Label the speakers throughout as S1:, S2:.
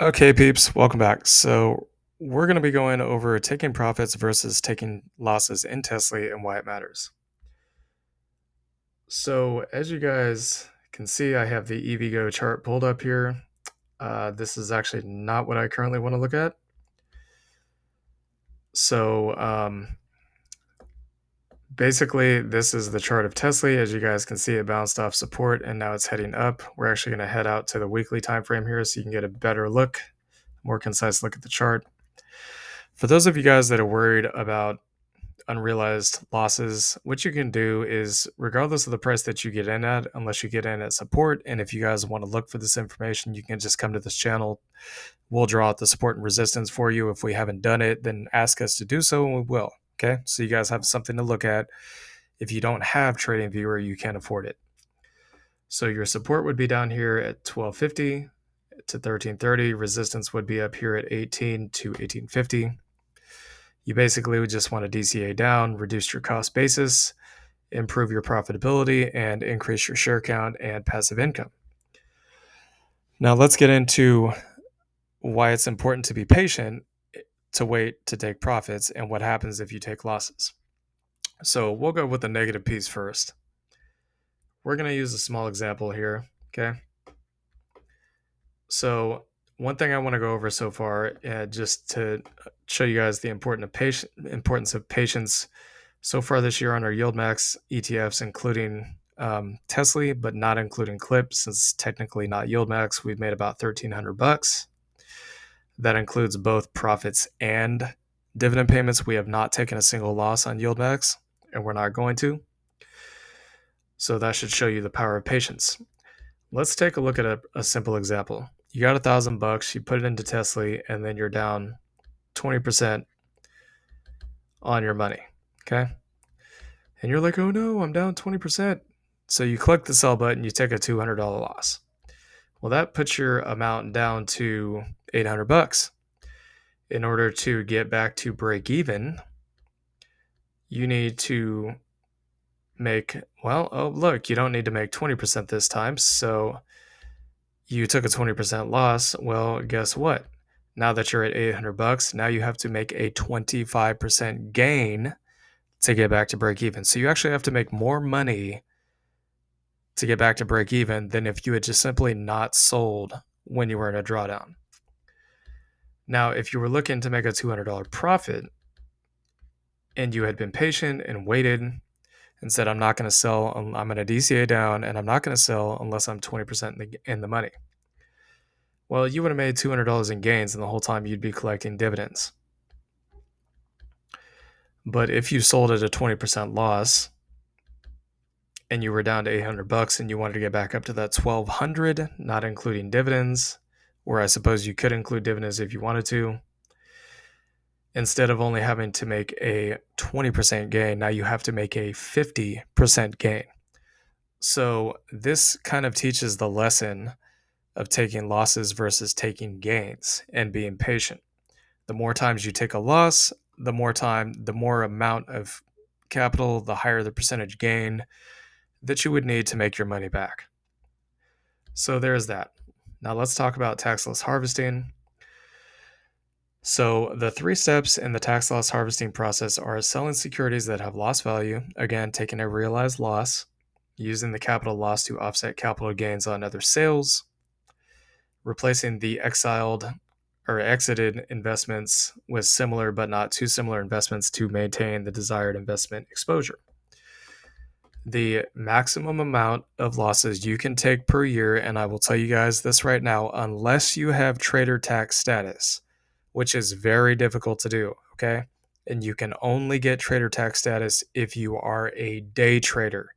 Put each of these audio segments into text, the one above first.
S1: Okay, peeps, welcome back. So, we're going to be going over taking profits versus taking losses in TSLY and why it matters. So, as you guys can see, I have the EVgo chart pulled up here. This is actually not what I currently want to look at. So, basically, this is the chart of TSLY. As you guys can see, it bounced off support and now it's heading up. We're actually going to head out to the weekly time frame here so you can get a better look, more concise look at the chart. For those of you guys that are worried about unrealized losses, what you can do is, regardless of the price that you get in at, unless you get in at support, and if you guys want to look for this information, you can just come to this channel. We'll draw out the support and resistance for you. If we haven't done it, then ask us to do so and we will. Okay, so you guys have something to look at. If you don't have TradingViewer, you can't afford it. So your support would be down here at 1250 to 1330. Resistance would be up here at 18 to 1850. You basically would just want to DCA down, reduce your cost basis, improve your profitability, and increase your share count and passive income. Now let's get into why it's important to be patient, to wait to take profits, and what happens if you take losses. So we'll go with the negative piece first. We're going to use a small example here, okay? So one thing I want to go over so far, just to show you guys the importance of patience. So far this year on our Yield Max ETFs, including TSLY, but not including Clip, since it's technically not Yield Max, we've made about $1,300. That includes both profits and dividend payments. We have not taken a single loss on Yield Max, and we're not going to. So that should show you the power of patience. Let's take a look at a simple example. You got $1,000, you put it into TSLY, and then you're down 20% on your money. Okay. And you're like, oh no, I'm down 20%. So you click the sell button, you take a $200 loss. Well, that puts your amount down to $800. In order to get back to break even, you need to make, well, oh, look, you don't need to make 20% this time. So you took a 20% loss. Well, guess what? Now that you're at $800, now you have to make a 25% gain to get back to break even. So you actually have to make more money to get back to break even than if you had just simply not sold when you were in a drawdown. Now, if you were looking to make a $200 profit and you had been patient and waited and said, I'm not going to sell, I'm going to DCA down, and I'm not going to sell unless I'm 20% in the money. Well, you would have made $200 in gains, and the whole time you'd be collecting dividends. But if you sold at a 20% loss and you were down to $800 and you wanted to get back up to that 1,200, not including dividends, or I suppose you could include dividends if you wanted to, instead of only having to make a 20% gain, now you have to make a 50% gain. So this kind of teaches the lesson of taking losses versus taking gains and being patient. The more times you take a loss, the more amount of capital, the higher the percentage gain that you would need to make your money back. So there's that. Now let's talk about tax loss harvesting. So the 3 steps in the tax loss harvesting process are selling securities that have lost value, again, taking a realized loss, using the capital loss to offset capital gains on other sales, replacing the exiled or exited investments with similar but not too similar investments to maintain the desired investment exposure. The maximum amount of losses you can take per year, and I will tell you guys this right now, unless you have trader tax status, which is very difficult to do, okay? And you can only get trader tax status if you are a day trader.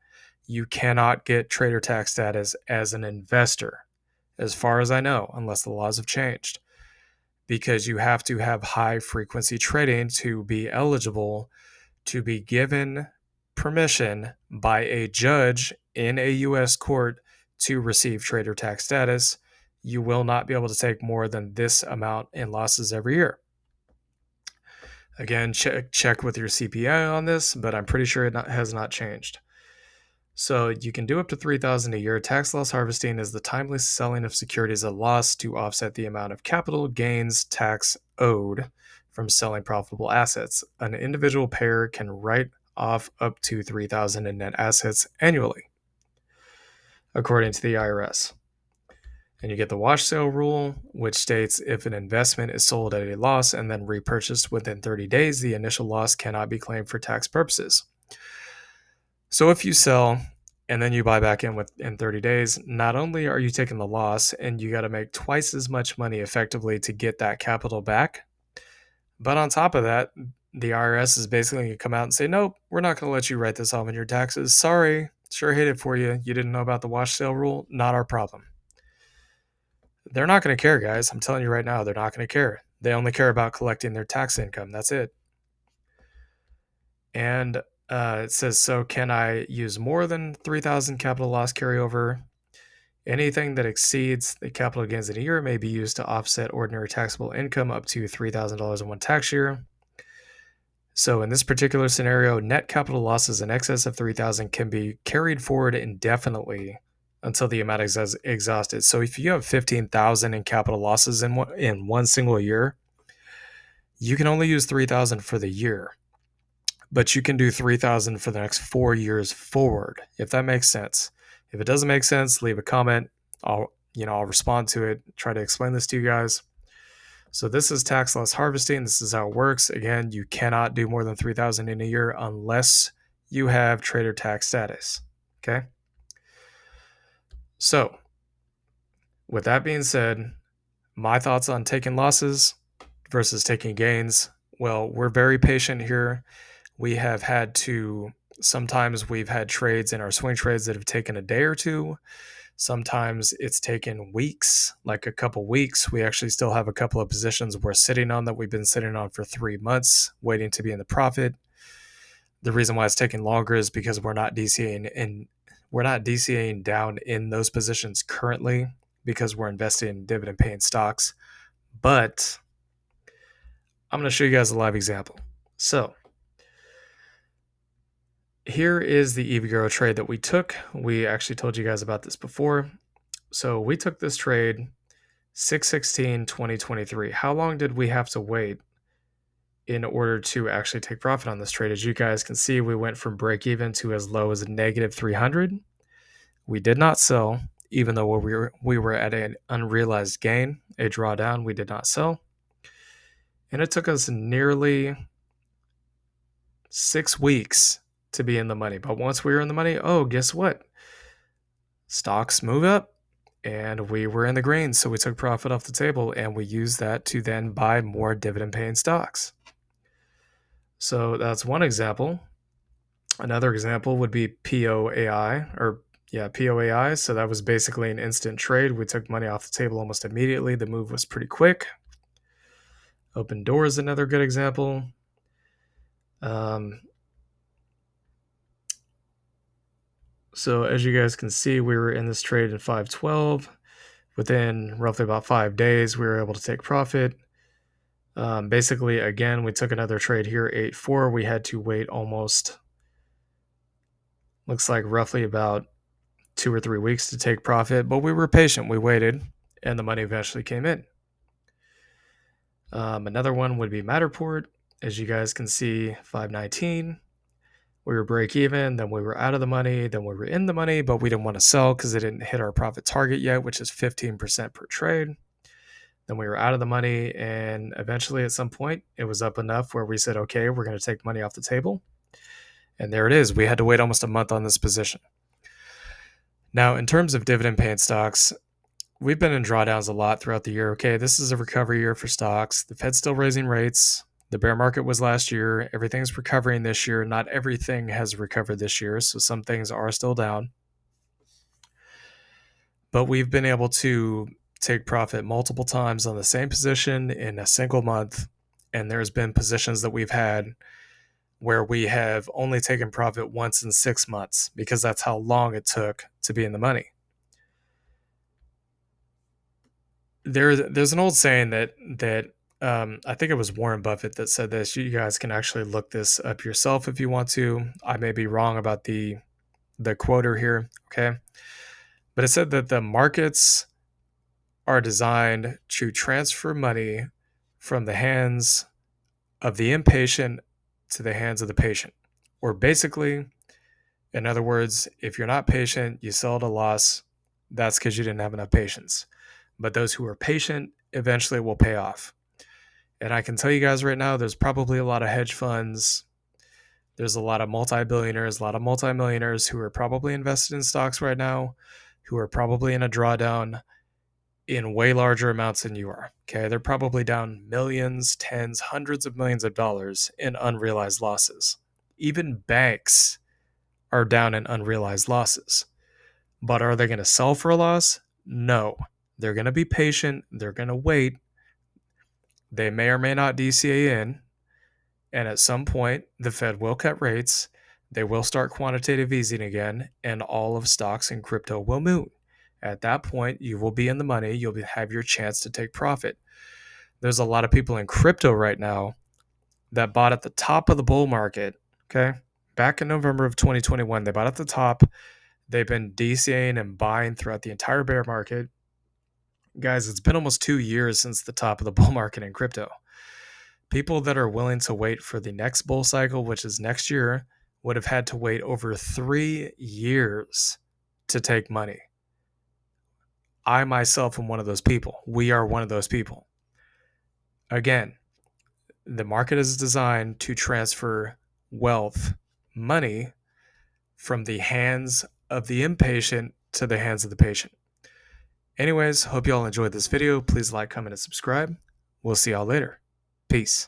S1: You cannot get trader tax status as an investor, as far as I know, unless the laws have changed, because you have to have high frequency trading to be eligible to be given permission by a judge in a U.S. court to receive trader tax status. You will not be able to take more than this amount in losses every year. Again, check with your CPA on this, but I'm pretty sure it has not changed. So you can do up to 3,000 a year. Tax loss harvesting is the timely selling of securities at loss to offset the amount of capital gains tax owed from selling profitable assets. An individual payer can write off up to 3,000 in net assets annually, according to the IRS. And you get the wash sale rule, which states if an investment is sold at a loss and then repurchased within 30 days, the initial loss cannot be claimed for tax purposes. So if you sell and then you buy back in 30 days, not only are you taking the loss and you got to make twice as much money effectively to get that capital back, but on top of that, the IRS is basically going to come out and say, nope, we're not going to let you write this off on your taxes. Sorry, sure hate it for you. You didn't know about the wash sale rule. Not our problem. They're not going to care, guys. I'm telling you right now, they're not going to care. They only care about collecting their tax income. That's it. And it says, so can I use more than 3,000 capital loss carryover? Anything that exceeds the capital gains in a year may be used to offset ordinary taxable income up to $3,000 in one tax year. So in this particular scenario, net capital losses in excess of 3,000 can be carried forward indefinitely until the amount is exhausted. So if you have 15,000 in capital losses in one single year, you can only use 3,000 for the year, but you can do 3,000 for the next 4 years forward, if that makes sense. If it doesn't make sense, leave a comment. I'll respond to it, try to explain this to you guys. So this is tax loss harvesting. This is how it works. Again, you cannot do more than 3,000 in a year unless you have trader tax status. Okay. So with that being said, my thoughts on taking losses versus taking gains. Well, we're very patient here. Sometimes we've had trades in our swing trades that have taken a day or two. Sometimes it's taken weeks, like a couple weeks. We actually still have a couple of positions we're sitting on that we've been sitting on for 3 months, waiting to be in the profit. The reason why it's taking longer is because we're not DCAing down in those positions currently because we're investing in dividend paying stocks. But I'm going to show you guys a live example. So here is the EVGRO trade that we took. We actually told you guys about this before. So we took this trade 6/16/2023. How long did we have to wait in order to actually take profit on this trade? As you guys can see, we went from break even to as low as negative 300. We did not sell, even though we were at an unrealized gain, a drawdown. We did not sell. And it took us nearly 6 weeks to be in the money. But once we were in the money, guess what? Stocks move up and we were in the green. So we took profit off the table and we used that to then buy more dividend paying stocks. So that's one example. Another example would be POAI. So that was basically an instant trade. We took money off the table almost immediately. The move was pretty quick. Open Door is another good example. So as you guys can see, we were in this trade in 512. Within roughly about 5 days, we were able to take profit. Basically, again, we took another trade here, 8-4. We had to wait almost, looks like roughly about 2 or 3 weeks to take profit, but we were patient. We waited, and the money eventually came in. Another one would be Matterport. As you guys can see, 519. We were break even, then we were out of the money, then we were in the money, but we didn't want to sell because it didn't hit our profit target yet, which is 15% per trade. Then we were out of the money, and eventually at some point it was up enough where we said, okay, we're going to take money off the table. And there it is. We had to wait almost a month on this position. Now, in terms of dividend paying stocks, we've been in drawdowns a lot throughout the year. Okay, this is a recovery year for stocks. The Fed's still raising rates. The bear market was last year. Everything's recovering this year. Not everything has recovered this year, so some things are still down. But we've been able to take profit multiple times on the same position in a single month. And there's been positions that we've had where we have only taken profit once in 6 months because that's how long it took to be in the money. There's an old saying that I think it was Warren Buffett that said this. You guys can actually look this up yourself if you want to. I may be wrong about the the quoter here, okay? But it said that the markets are designed to transfer money from the hands of the inpatient to the hands of the patient. Or basically, in other words, if you're not patient, you sell at a loss. That's because you didn't have enough patience. But those who are patient eventually will pay off. And I can tell you guys right now, there's probably a lot of hedge funds. There's a lot of multi-billionaires, a lot of multi-millionaires who are probably invested in stocks right now, who are probably in a drawdown in way larger amounts than you are. Okay. They're probably down millions, tens, hundreds of millions of dollars in unrealized losses. Even banks are down in unrealized losses. But are they going to sell for a loss? No. They're going to be patient. They're going to wait. They may or may not DCA in. And at some point, the Fed will cut rates. They will start quantitative easing again, and all of stocks and crypto will move. At that point, you will be in the money. You'll have your chance to take profit. There's a lot of people in crypto right now that bought at the top of the bull market. Okay. Back in November of 2021, they bought at the top. They've been DCAing and buying throughout the entire bear market. Guys, it's been almost 2 years since the top of the bull market in crypto. People that are willing to wait for the next bull cycle, which is next year, would have had to wait over 3 years to take money. I myself am one of those people. We are one of those people. Again, the market is designed to transfer wealth, money, from the hands of the impatient to the hands of the patient. Anyways, hope you all enjoyed this video. Please like, comment, and subscribe. We'll see y'all later. Peace.